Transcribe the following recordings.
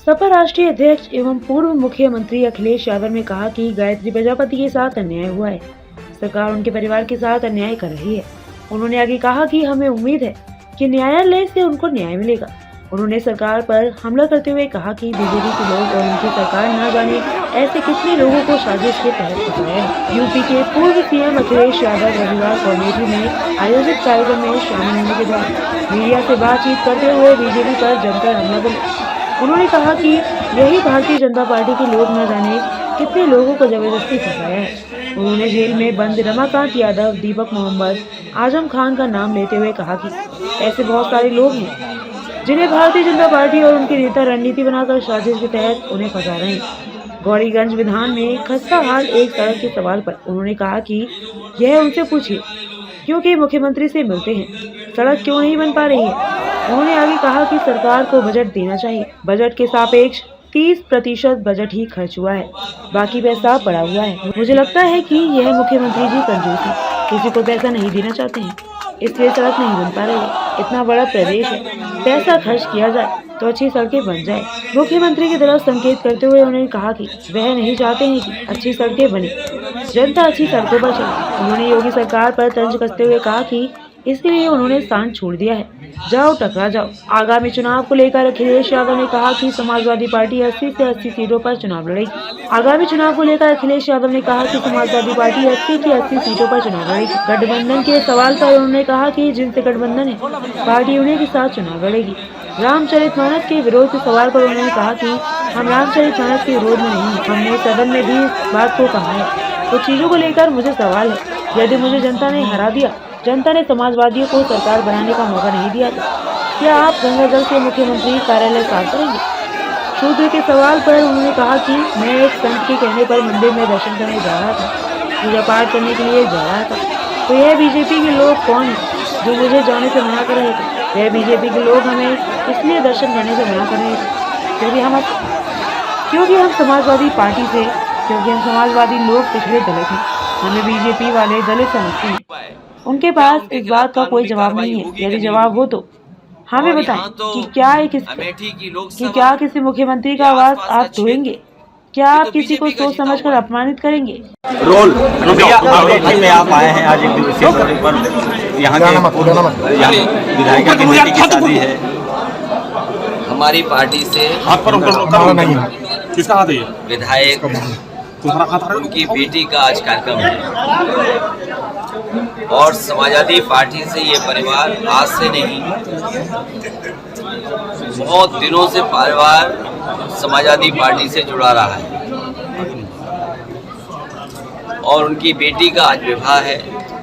सपा राष्ट्रीय अध्यक्ष एवं पूर्व मुख्यमंत्री अखिलेश यादव ने कहा कि गायत्री प्रजापति के साथ अन्याय हुआ है। सरकार उनके परिवार के साथ अन्याय कर रही है। उन्होंने आगे कहा कि हमें उम्मीद है कि न्यायालय से उनको न्याय मिलेगा। उन्होंने सरकार पर हमला करते हुए कहा कि बीजेपी के लोग और उनकी सरकार न जाने ऐसे कितने लोगों को साजिश के तहत फंसाया है। यूपी के पूर्व सीएम अखिलेश यादव रविवार को अमेठी में आयोजित कार्यक्रम में शामिल होने के बाद मीडिया से बातचीत करते हुए बीजेपी पर जमकर हमला बोले। उन्होंने कहा कि यही भारतीय जनता पार्टी के लोग न जाने कितने लोगों को जबरदस्ती फंसाया है। उन्होंने जेल में बंद रमाकांत यादव, दीपक मोहम्मद, आजम खान का नाम लेते हुए कहा कि ऐसे बहुत सारे लोग हैं जिन्हें भारतीय जनता पार्टी और उनके नेता रणनीति बनाकर साजिश के तहत उन्हें फंसा रहे हैं। गौरीगंज विधान में खस्ता हाल एक सड़क के सवाल पर उन्होंने कहा कि यह उनसे पूछिए क्योंकि मुख्यमंत्री से मिलते हैं, सड़क क्यों नहीं बन पा रही है। उन्होंने आगे कहा कि सरकार को बजट देना चाहिए। बजट के सापेक्ष 30% बजट ही खर्च हुआ है, बाकी पैसा पड़ा हुआ है। मुझे लगता है कि यह मुख्यमंत्री जी कंजूस है, किसी को पैसा नहीं देना चाहते हैं, इसलिए सड़क नहीं बन पा रही है। इतना बड़ा प्रदेश है, पैसा खर्च किया जाए तो अच्छी सड़कें बन जाए। मुख्यमंत्री की तरफ संकेत करते हुए उन्होंने कहा कि वह नहीं चाहते हैं कि अच्छी सड़कें बने, जनता अच्छी सड़कों पर चले। उन्होंने योगी सरकार पर तंज कसते हुए कहा कि इसलिए उन्होंने स्थान छोड़ दिया है, जाओ टकरा जाओ। आगामी चुनाव को लेकर अखिलेश यादव ने कहा कि समाजवादी पार्टी 80 से 80 सीटों पर चुनाव लड़ेगी। आगामी चुनाव को लेकर अखिलेश यादव ने कहा कि समाजवादी पार्टी 80 की 80 सीटों पर चुनाव लड़ेगी। गठबंधन के सवाल पर उन्होंने कहा कि जिनसे गठबंधन है पार्टी उन्हीं के साथ चुनाव लड़ेगी। रामचरितमानस के विरोध के सवाल पर उन्होंने कहा कि हम रामचरितमानस के विरोध में नहीं है, हमने सदन में भी इस बात को कहा है। कुछ चीजों को लेकर मुझे सवाल है, यदि मुझे जनता ने हरा दिया, जनता ने समाजवादियों को सरकार बनाने का मौका नहीं दिया था, क्या आप गंगाजल से मुख्यमंत्री कार्यालय साफ करेंगे। शूद्र के सवाल पर उन्होंने कहा कि मैं एक संत के कहने पर मंदिर में दर्शन करने जा रहा था, पूजा पाठ करने के लिए जा रहा था, तो यह बीजेपी के लोग कौन है जो मुझे जाने से मना कर रहे थे। यह बीजेपी के लोग हमें इसलिए दर्शन करने से मना कर रहे थे क्योंकि हम समाजवादी पार्टी से, क्योंकि हम समाजवादी लोग पिछड़े दलित हैं, हमें बीजेपी वाले दलित समझते हैं। उनके पास इस बात का कोई जवाब नहीं है। यदि जवाब हो तो हमें बताएं कि क्या किसी मुख्यमंत्री का आवाज आप छुएंगे, क्या आप किसी को सोच समझकर अपमानित करेंगे। रोल अमेठी में आप आए हैं आज एक दिवसीय दौरे पर, यहाँ के विधायिका की बेटी की शादी है। हमारी पार्टी से विधायक उनकी बेटी का आज कार्यक्रम है और समाजवादी पार्टी से ये परिवार आज से नहीं, बहुत दिनों से परिवार समाजवादी पार्टी से जुड़ा रहा है और उनकी बेटी का आज विवाह है,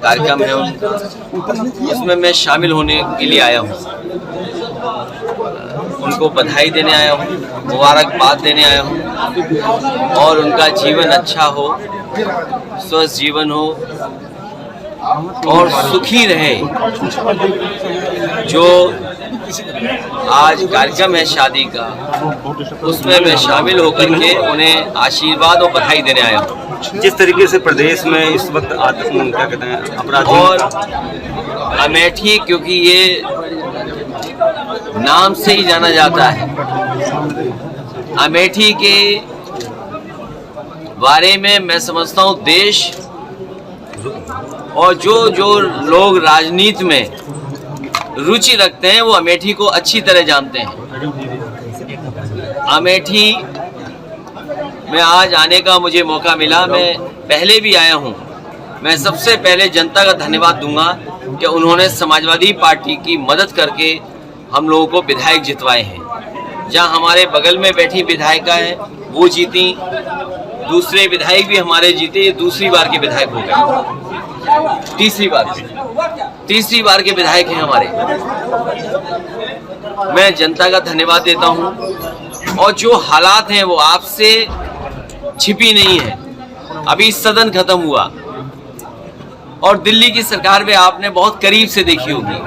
कार्यक्रम है उनका, उसमें मैं शामिल होने के लिए आया हूँ। उनको बधाई देने आया हूँ, मुबारकबाद देने आया हूँ और उनका जीवन अच्छा हो, स्वस्थ जीवन हो और सुखी रहे। जो आज कार्यक्रम है शादी का, उसमें मैं शामिल होकर के उन्हें आशीर्वाद और बधाई देने आया हूँ। जिस तरीके से प्रदेश में इस वक्त क्या कहते हैं अपराध और अमेठी, क्योंकि ये नाम से ही जाना जाता है, अमेठी के बारे में मैं समझता हूँ देश और जो लोग राजनीति में रुचि रखते हैं वो अमेठी को अच्छी तरह जानते हैं। अमेठी में आज आने का मुझे मौका मिला, मैं पहले भी आया हूँ। मैं सबसे पहले जनता का धन्यवाद दूंगा कि उन्होंने समाजवादी पार्टी की मदद करके हम लोगों को विधायक जितवाए हैं। जहाँ हमारे बगल में बैठी विधायिका है वो जीती, दूसरे विधायक भी हमारे जीते, ये दूसरी बार के विधायक हो गए, तीसरी बार के विधायक हैं हमारे। मैं जनता का धन्यवाद देता हूं और जो हालात हैं वो आपसे छिपी नहीं है। अभी सदन खत्म हुआ और दिल्ली की सरकार में आपने बहुत करीब से देखी होगी।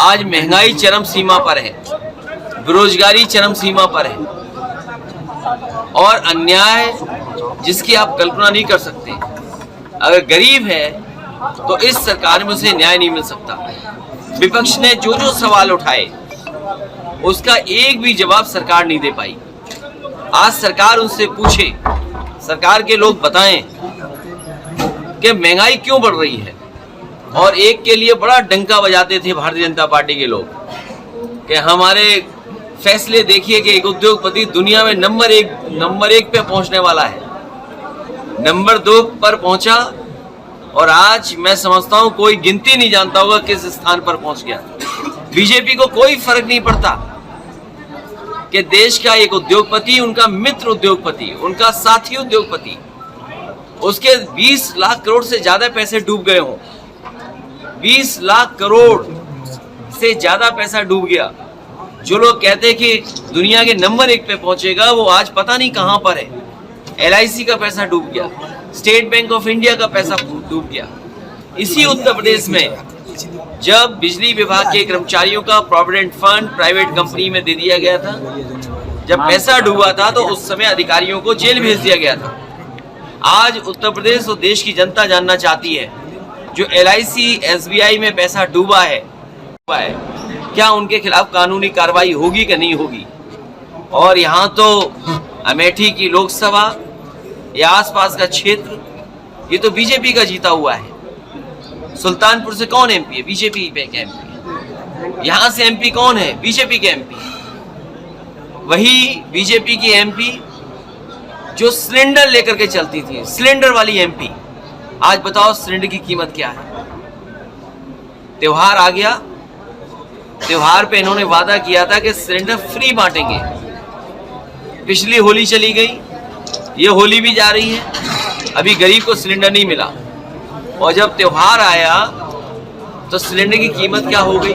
आज महंगाई चरम सीमा पर है, बेरोजगारी चरम सीमा पर है और अन्याय जिसकी आप कल्पना नहीं कर सकते। अगर गरीब है तो इस सरकार में उसे न्याय नहीं मिल सकता। विपक्ष ने जो सवाल उठाए उसका एक भी जवाब सरकार नहीं दे पाई। आज सरकार उनसे पूछे, सरकार के लोग बताएं कि महंगाई क्यों बढ़ रही है। और एक के लिए बड़ा डंका बजाते थे भारतीय जनता पार्टी के लोग कि हमारे फैसले देखिए कि एक उद्योगपति दुनिया में नंबर एक पे पहुंचने वाला है, नंबर 2 पर पहुंचा और आज मैं समझता हूं कोई गिनती नहीं जानता होगा किस स्थान पर पहुंच गया। बीजेपी को कोई फर्क नहीं पड़ता कि देश का एक उद्योगपति, उनका मित्र उद्योगपति, उनका साथी उद्योगपति, उसके 20 लाख करोड़ से ज्यादा पैसे डूब गए हों। 20 लाख करोड़ से ज्यादा पैसा डूब गया। जो लोग कहते हैं कि दुनिया के नंबर 1 पे पहुंचेगा, वो आज पता नहीं कहां पर है। LIC का पैसा डूब गया, स्टेट बैंक ऑफ इंडिया का पैसा डूब गया। इसी उत्तर प्रदेश में जब बिजली विभाग के कर्मचारियों का प्रोविडेंट फंड प्राइवेट कंपनी में दे दिया गया था, जब पैसा डूबा था तो उस समय अधिकारियों को जेल भेज दिया गया था। आज उत्तर प्रदेश और देश की जनता जानना चाहती है, जो LIC SBI में पैसा डूबा है, क्या उनके खिलाफ कानूनी कार्रवाई होगी कि नहीं होगी। और यहाँ तो अमेठी की लोकसभा या आसपास का क्षेत्र, ये तो बीजेपी का जीता हुआ है। सुल्तानपुर से कौन MP है? बीजेपी के MP। यहाँ से MP कौन है? बीजेपी के MP। वही बीजेपी की MP जो सिलेंडर लेकर के चलती थी, सिलेंडर वाली MP, आज बताओ सिलेंडर की कीमत क्या है। त्योहार आ गया, त्योहार पे इन्होंने वादा किया था कि सिलेंडर फ्री बांटेंगे। पिछली होली चली गई, ये होली भी जा रही है, अभी गरीब को सिलेंडर नहीं मिला। और जब त्योहार आया तो सिलेंडर की कीमत क्या हो गई।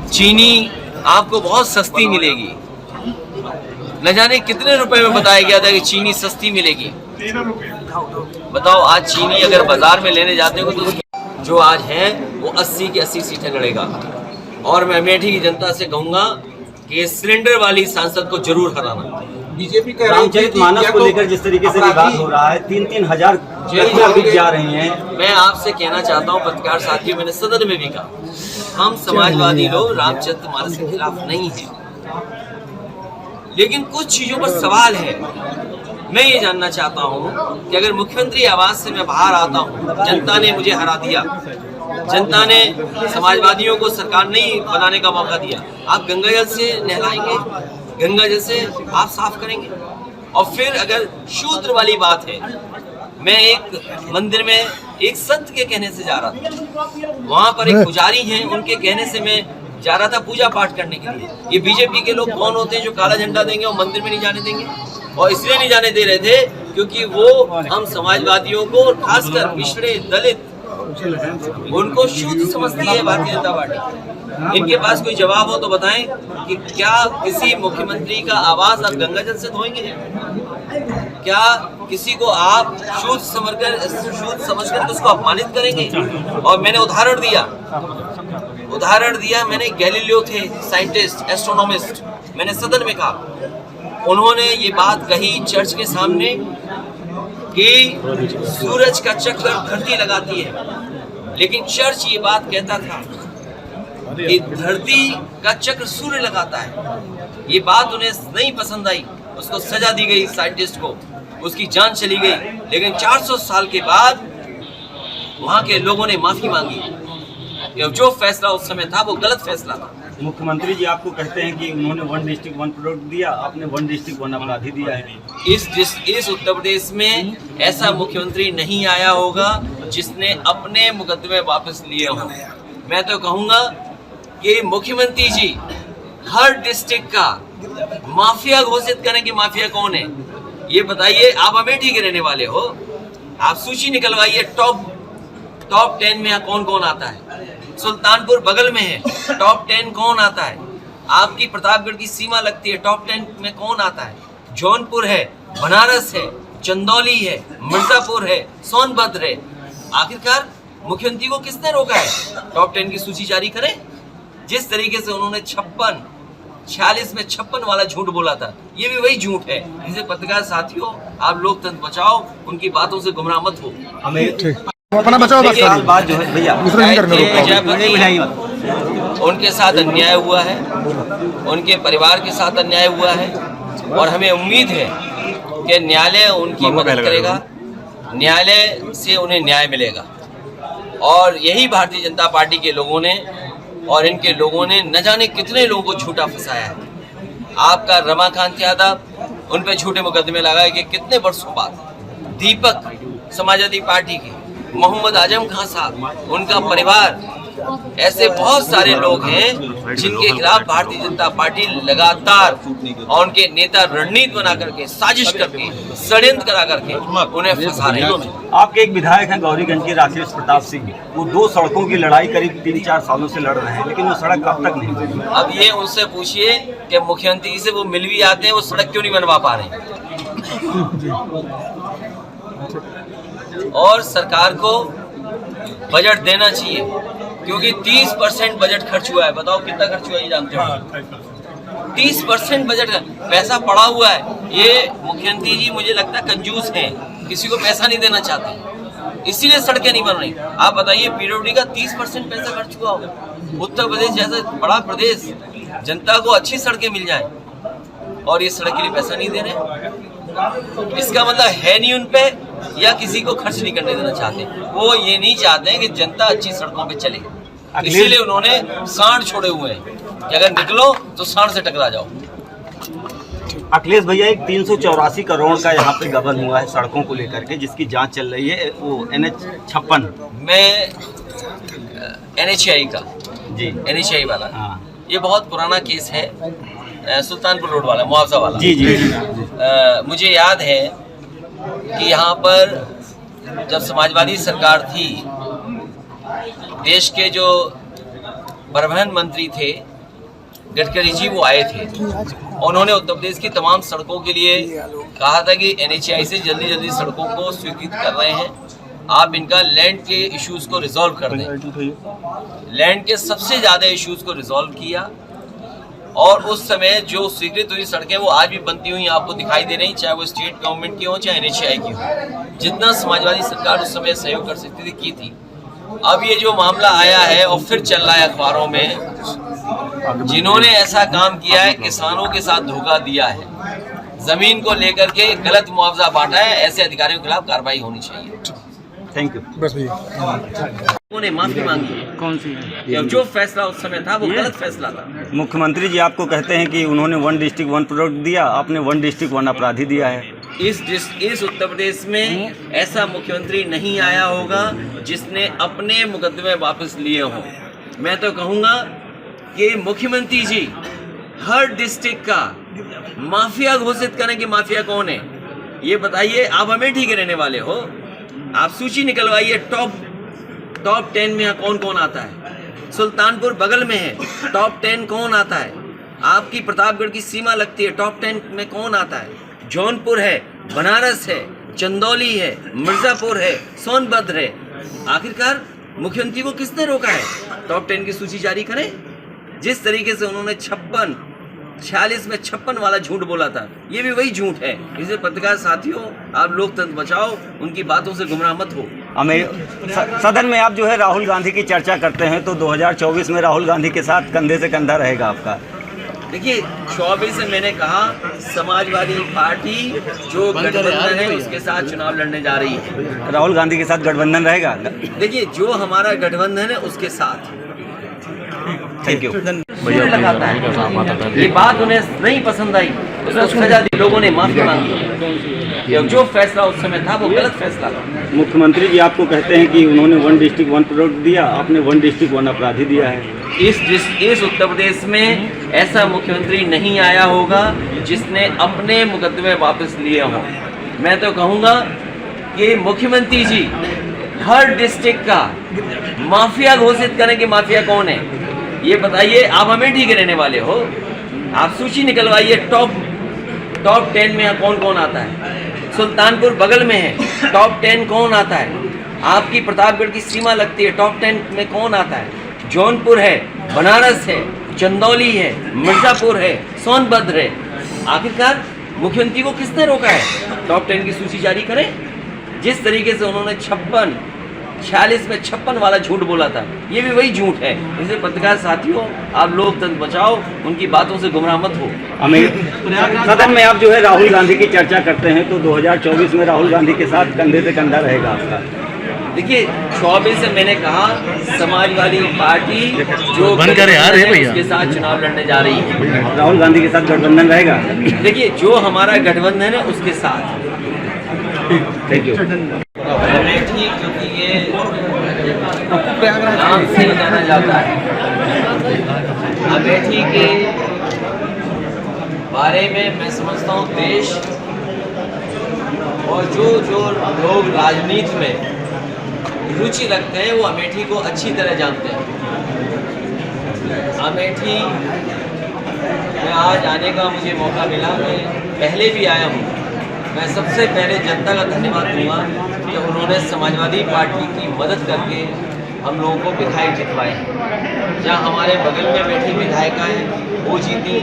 चीनी आपको बहुत सस्ती मिलेगी, न जाने कितने रुपए में बताया गया था कि चीनी सस्ती मिलेगी। बताओ आज चीनी अगर बाजार में लेने जाते हो तो जो आज है वो 80 की 80 सीटें लड़ेगा। और मैं अमेठी की जनता से कहूंगा कि सिलेंडर वाली सांसद को जरूर हराना। बीजेपी का रामचरितमानस को लेकर जिस तरीके से विवाद हो रहा है, 3-3 हजार बिक जा रहे हैं। मैं आपसे कहना चाहता हूं पत्रकार साथियों, मैंने सदन में भी कहा, हम समाजवादी लोग रामचरितमानस के खिलाफ नहीं हैं, लेकिन कुछ चीजों पर सवाल है। मैं ये जानना चाहता हूं कि अगर मुख्यमंत्री आवास से मैं बाहर आता हूं, जनता ने मुझे हरा दिया, जनता ने समाजवादियों को सरकार नहीं बनाने का मौका दिया, आप गंगा जल से नहलाएंगे, गंगा जल से आप साफ करेंगे। और फिर अगर शूद्र वाली बात है, मैं एक मंदिर में एक संत के कहने से जा रहा था, वहां पर एक पुजारी हैं, उनके कहने से मैं जा रहा था पूजा पाठ करने के लिए। ये बीजेपी के लोग कौन होते हैं जो काला झंडा देंगे और मंदिर में नहीं जाने देंगे? और इसलिए नहीं जाने दे रहे थे क्योंकि वो हम समाजवादियों को, खासकर पिछड़े दलित, उनको शुद्ध समझती है भारतीय जनता पार्टी। इनके पास कोई जवाब हो तो बताएं कि क्या किसी मुख्यमंत्री का आवास आप गंगा जल से धोएंगे? क्या किसी को आप शुद्ध समझकर उसको अपमानित करेंगे? और मैंने उदाहरण दिया मैंने गैलीलियो थे, साइंटिस्ट, एस्ट्रोनॉमिस्ट, मैंने सदन में कहा, उन्होंने ये बात कही चर्च के सामने कि सूरज का चक्कर धरती लगाती है, लेकिन चर्च ये बात कहता था कि धरती का चक्र सूर्य लगाता है। ये बात उन्हें नहीं पसंद आई, उसको सजा दी गई साइंटिस्ट को, उसकी जान चली गई। लेकिन 400 साल के बाद वहां के लोगों ने माफी मांगी कि जो फैसला उस समय था वो गलत फैसला था। मुख्यमंत्री जी आपको कहते हैं कि उन्होंने 1 डिस्ट्रिक्ट 1 प्रोडक्ट दिया, आपने 1 डिस्ट्रिक्ट 1 अपराधी दिया है। इस उत्तर प्रदेश में ऐसा मुख्यमंत्री नहीं आया होगा जिसने अपने मुकदमे वापस लिए हों। मैं तो कहूंगा कि मुख्यमंत्री जी हर डिस्ट्रिक्ट का माफिया घोषित करें कि माफिया कौन है ये बताइए। आप अमेठी के रहने वाले हो, आप सूची निकलवाइए टॉप 10 में कौन कौन आता है। सुल्तानपुर बगल में है, टॉप 10 कौन आता है। आपकी प्रतापगढ़ की सीमा लगती है, टॉप 10 में कौन आता है। जौनपुर है, बनारस है, चंदौली है, मिर्जापुर है, सोनभद्र है। आखिरकार मुख्यमंत्री को किसने रोका है? टॉप 10 की सूची जारी करें। जिस तरीके से उन्होंने 46 में 56 वाला झूठ बोला था, ये भी वही झूठ है। इसे पत्रकार साथियों, आप लोकतंत्र बचाओ, उनकी बातों से गुमराह मत हो। हमें अपना बचाओ, बात जो है भैया दूसरा नहीं करना। उनके साथ अन्याय हुआ है, उनके परिवार के साथ अन्याय हुआ है और हमें उम्मीद है कि न्यायालय उनकी मदद करेगा, न्यायालय से उन्हें न्याय मिलेगा। और यही भारतीय जनता पार्टी के लोगों ने और इनके लोगों ने न जाने कितने लोगों को झूठा फंसाया है। आपका रमाकांत यादव, उन पे झूठे मुकदमे लगाए कि कितने वर्षों बाद। दीपक समाजवादी पार्टी के, मोहम्मद आजम खान साहब, उनका परिवार, ऐसे बहुत सारे लोग हैं जिनके खिलाफ भारतीय जनता पार्टी लगातार और उनके नेता रणनीति बना करके, साजिश करके, षड्यंत्र करा करके उन्हें फंसा रहे हैं। आपके एक विधायक हैं गौरीगंज के राकेश प्रताप सिंह, वो 2 सड़कों की लड़ाई करीब 3-4 सालों से लड़ रहे हैं, लेकिन वो सड़क कब तक नहीं बनी? अब ये उनसे पूछिए कि मुख्यमंत्री से वो मिल भी आते हैं, वो सड़क क्यों नहीं बनवा पा रहे हैं। और सरकार को बजट देना चाहिए, क्योंकि 30% बजट खर्च हुआ है। बताओ कितना खर्च हुआ है, ये जानते हो? 30% बजट पैसा पड़ा हुआ है। ये मुख्यमंत्री जी मुझे लगता है कंजूस हैं, किसी को पैसा नहीं देना चाहते, इसीलिए सड़कें नहीं बन रही। आप बताइए, पीडब्ल्यूडी का 30% पैसा खर्च हुआ होगा। उत्तर प्रदेश जैसा बड़ा प्रदेश, जनता को अच्छी सड़कें मिल जाए और ये सड़क के लिए पैसा नहीं दे रहे। इसका मतलब है नहीं उन पे, या किसी को खर्च नहीं करने देना चाहते। वो ये नहीं चाहते हैं कि जनता अच्छी सड़कों पे चले, इसीलिए उन्होंने सांड छोड़े हुए हैं कि अगर निकलो तो सांड से टकरा जाओ। अखिलेश भैया, एक 384 करोड़ का यहाँ पे गबन हुआ है सड़कों को लेकर के, जिसकी जांच चल रही है, वो NH-56 में NHAI का जी, NHAI वाला। हाँ। ये बहुत पुराना केस है, सुल्तानपुर रोड वाला, मुआवजा वाला। जी जी। मुझे याद है कि यहाँ पर जब समाजवादी सरकार थी, देश के जो परिवहन मंत्री थे गडकरी जी, वो आए थे। उन्होंने उत्तर प्रदेश की तमाम सड़कों के लिए कहा था कि NHAI से जल्दी जल्दी सड़कों को स्वीकृत कर रहे हैं, आप इनका लैंड के इश्यूज को रिजॉल्व कर दें। लैंड के सबसे ज़्यादा इश्यूज को रिजॉल्व किया और उस समय जो स्वीकृत हुई सड़कें वो आज भी बनती हुई आपको दिखाई दे रही, चाहे वो स्टेट गवर्नमेंट की हो चाहे NHAI की हो। जितना समाजवादी सरकार उस समय सहयोग कर सकती थी की थी। अब ये जो मामला आया है और फिर चल रहा है अखबारों में, जिन्होंने ऐसा काम किया है, किसानों के साथ धोखा दिया है, जमीन को लेकर के गलत मुआवजा बांटा है, ऐसे अधिकारियों के खिलाफ कार्रवाई होनी चाहिए। Thank you. बस भैया। उन्होंने माफी मांगी है। कौन सी? जो फैसला उस समय था वो गलत फैसला था। मुख्यमंत्री जी आपको कहते हैं कि उन्होंने 1 डिस्ट्रिक्ट 1 प्रोडक्ट दिया, आपने 1 डिस्ट्रिक्ट 1 अपराधी दिया है। इस उत्तर प्रदेश में ऐसा मुख्यमंत्री नहीं आया होगा जिसने अपने मुकदमे वापस लिए हों। मैं तो कहूँगा कि मुख्यमंत्री जी हर डिस्ट्रिक्ट का माफिया घोषित करें कि माफिया कौन है ये बताइए। आप अमेठी के रहने वाले हो, आप सूची निकलवाइए टॉप 10 में कौन कौन आता है। सुल्तानपुर बगल में है, टॉप 10 कौन आता है। आपकी प्रतापगढ़ की सीमा लगती है, टॉप 10 में कौन आता है। जौनपुर है, बनारस है, चंदौली है, मिर्जापुर है, सोनभद्र है। आखिरकार मुख्यमंत्री को किसने रोका है टॉप 10 की सूची जारी करें। जिस तरीके से उन्होंने 46 में 56 वाला झूठ बोला था, ये भी वही झूठ है। इसलिए पत्रकार साथियों, आप लोकतंत्र बचाओ, उनकी बातों से गुमराह मत हो। सदन में आप जो है राहुल गांधी की चर्चा करते हैं, तो 2024 में राहुल गांधी के साथ कंधे से कंधा रहेगा आपका? देखिए, 24 में मैंने कहा समाजवादी पार्टी जो गठबंधन है उसके साथ चुनाव लड़ने जा रही है। राहुल गांधी के साथ गठबंधन रहेगा? देखिए, जो हमारा गठबंधन है उसके साथ। Thank you. लगाता है, ये बात उन्हें नहीं पसंद आई, उसको सजा दी, लोगों ने माफी मांगी। जो फैसला उस समय था वो गलत फैसला था। मुख्यमंत्री जी आपको कहते हैं कि उन्होंने 1 डिस्ट्रिक्ट 1 प्रोडक्ट दिया, आपने 1 डिस्ट्रिक्ट 1 अपराधी दिया है। इस उत्तर प्रदेश में ऐसा मुख्यमंत्री नहीं आया होगा जिसने अपने मुकदमे वापस लिए हों। मैं तो कहूँगा कि मुख्यमंत्री जी हर डिस्ट्रिक्ट का माफिया घोषित करें कि माफिया कौन है ये बताइए। आप अमेठी के रहने वाले हो, आप सूची निकलवाइए टॉप 10 में कौन कौन आता है। सुल्तानपुर बगल में है, टॉप 10 कौन आता है। आपकी प्रतापगढ़ की सीमा लगती है, टॉप 10 में कौन आता है। जौनपुर है, बनारस है, चंदौली है, मिर्जापुर है, सोनभद्र है। आखिरकार मुख्यमंत्री को किसने रोका है टॉप 10 की सूची जारी करें। जिस तरीके से उन्होंने 46 में 56 वाला झूठ बोला था, ये भी वही झूठ है। इसलिए पत्रकार साथियों, आप लोकतंत्र बचाओ, उनकी बातों से गुमराह मत हो। सदन में आप जो है राहुल गांधी की चर्चा करते हैं, तो 2024 में राहुल गांधी के साथ कंधे से कंधा रहेगा आपका? देखिए 24 से मैंने कहा समाजवादी पार्टी जो उसके साथ चुनाव लड़ने जा रही है। राहुल गांधी के साथ गठबंधन रहेगा? देखिए जो हमारा गठबंधन है उसके साथ। Thank you. अमेठी क्योंकि ये नाम से ही जाना जाता है, अमेठी के बारे में मैं समझता हूँ देश और जो लोग राजनीति में रुचि रखते हैं वो अमेठी को अच्छी तरह जानते हैं। अमेठी में आज आने का मुझे मौका मिला, मैं पहले भी आया हूँ। मैं सबसे पहले जनता का धन्यवाद दूंगा कि उन्होंने समाजवादी पार्टी की मदद करके हम लोगों को विधायक जितवाए हैं। जहाँ हमारे बगल में बैठी विधायिका है वो जीती,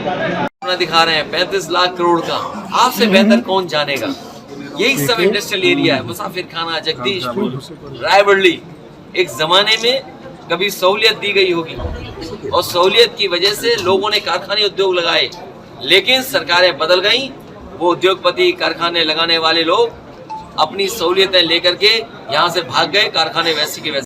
दिखा रहे हैं 35 लाख करोड़ का, आपसे बेहतर कौन जानेगा। यही सब इंडस्ट्रियल एरिया है, मुसाफिर खाना, जगदीशपुर, रायबरेली। एक जमाने में कभी सहूलियत दी गई होगी और सहूलियत की वजह से लोगों ने कारखाने उद्योग लगाए, लेकिन सरकारें बदल गईं। वो उद्योगपति कारखाने लगाने वाले लोग अपनी सहूलियतें लेकर के यहाँ से भाग गए, कारखाने वैसे के वैसे।